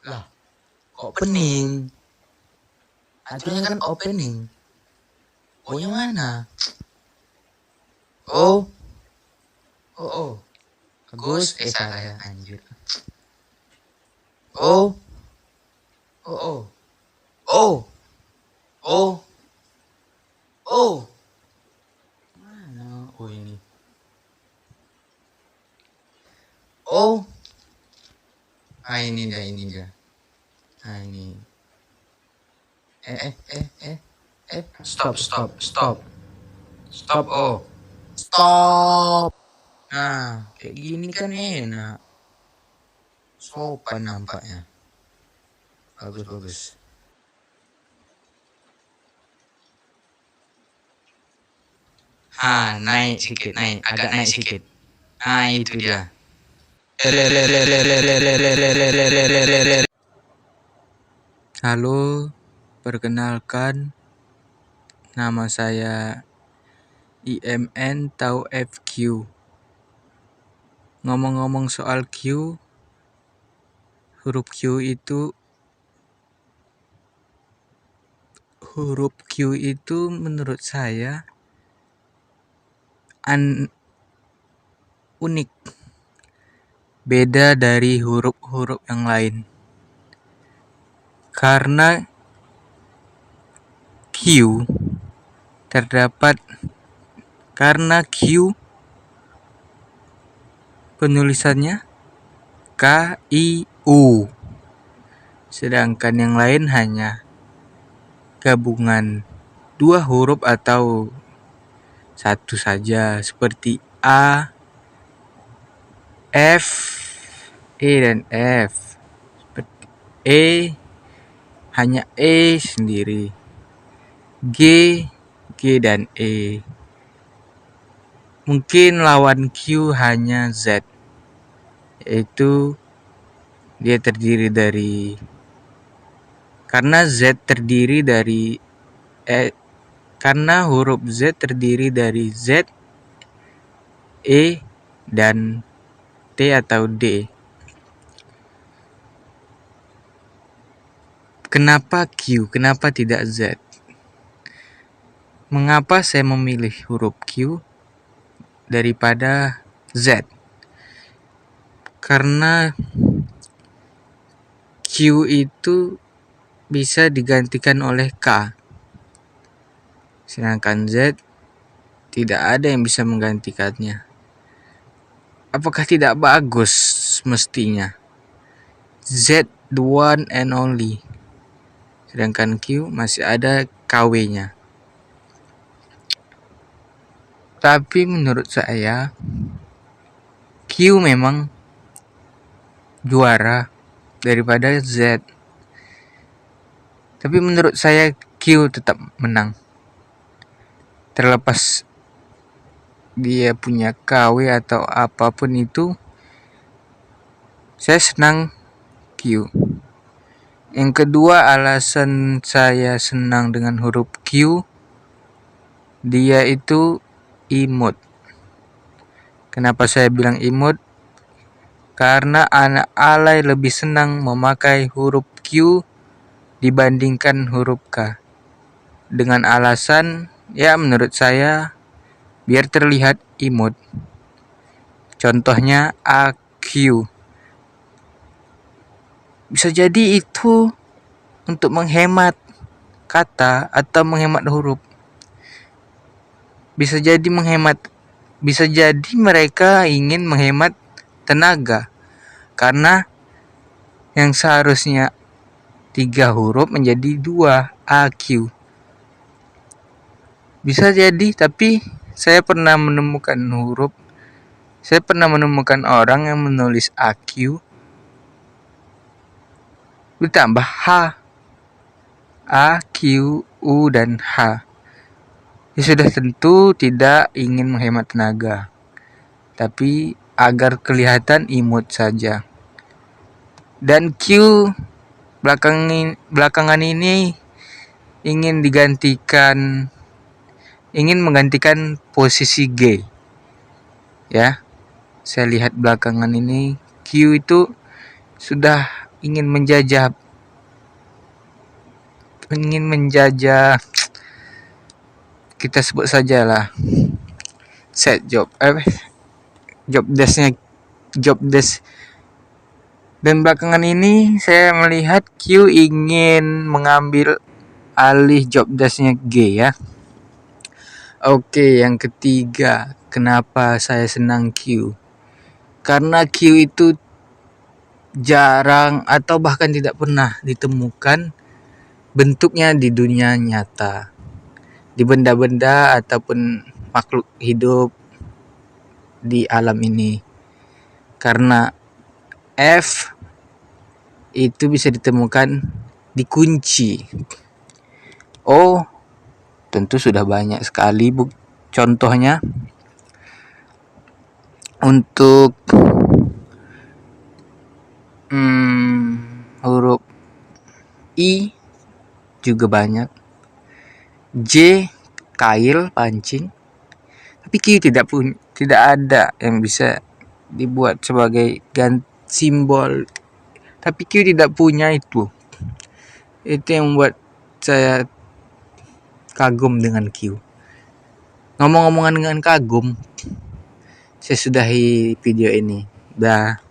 Lah, kok pening? Aturannya kan opening. O-nya mana? Oh. Bagus. Salah ya, anjir. Oh. Mana O ini? Oh. Ini dia. Nah, ini. Stop. Oh. Stop. Nah, kayak gini kan enak. Sopan nampaknya. Bagus. Naik sedikit, agak naik sedikit. Itu dia. Halo, perkenalkan, nama saya IMN Tau FQ. Ngomong-ngomong soal Q, huruf Q itu menurut saya unik, beda dari huruf-huruf yang lain. Karena Q penulisannya KIU, sedangkan yang lain hanya gabungan dua huruf atau satu saja, seperti A, F, E dan F. Seperti E, hanya E sendiri. G dan E. Mungkin lawan Q hanya Z, yaitu dia terdiri dari, karena huruf Z terdiri dari Z, E, dan T atau D. Kenapa Q? Kenapa tidak Z? Mengapa saya memilih huruf Q daripada Z? Karena Q itu bisa digantikan oleh K, sedangkan Z tidak ada yang bisa menggantikannya. Apakah tidak bagus mestinya? Z the one and only, sedangkan Q masih ada KW-nya. Tapi menurut saya Q memang juara daripada Z. Tapi menurut saya Q tetap menang. Terlepas dia punya KW atau apapun itu, saya senang Q. Yang kedua, alasan saya senang dengan huruf Q, dia itu imut. Kenapa saya bilang imut? Karena anak alay lebih senang memakai huruf Q dibandingkan huruf K. Dengan alasan, ya menurut saya, biar terlihat imut. Contohnya AQ. Bisa jadi itu untuk menghemat kata atau menghemat huruf. Bisa jadi mereka ingin menghemat tenaga, karena yang seharusnya 3 huruf menjadi 2, AQ. Bisa jadi, tapi saya pernah menemukan orang yang menulis AQ ditambah H. A, Q, U, dan H. Ya sudah tentu tidak ingin menghemat tenaga, tapi agar kelihatan imut saja. Dan Q belakangan ini ingin menggantikan posisi G. Ya, saya lihat belakangan ini Q itu sudah ingin menjajah kita sebut sajalah set job job desk. Dan belakangan ini saya melihat Q ingin mengambil alih job desknya G ya. Oke, yang ketiga, kenapa saya senang Q? Karena Q itu jarang atau bahkan tidak pernah ditemukan bentuknya di dunia nyata, di benda-benda ataupun makhluk hidup di alam ini. Karena F itu bisa ditemukan di kunci. O tentu sudah banyak sekali contohnya. Untuk huruf I juga banyak. J kail pancing. Tapi Q tidak ada yang bisa dibuat sebagai simbol. Tapi Q tidak punya itu. Itu yang membuat saya kagum dengan Q. Ngomong-ngomongan dengan kagum, saya sudahi video ini. Dah.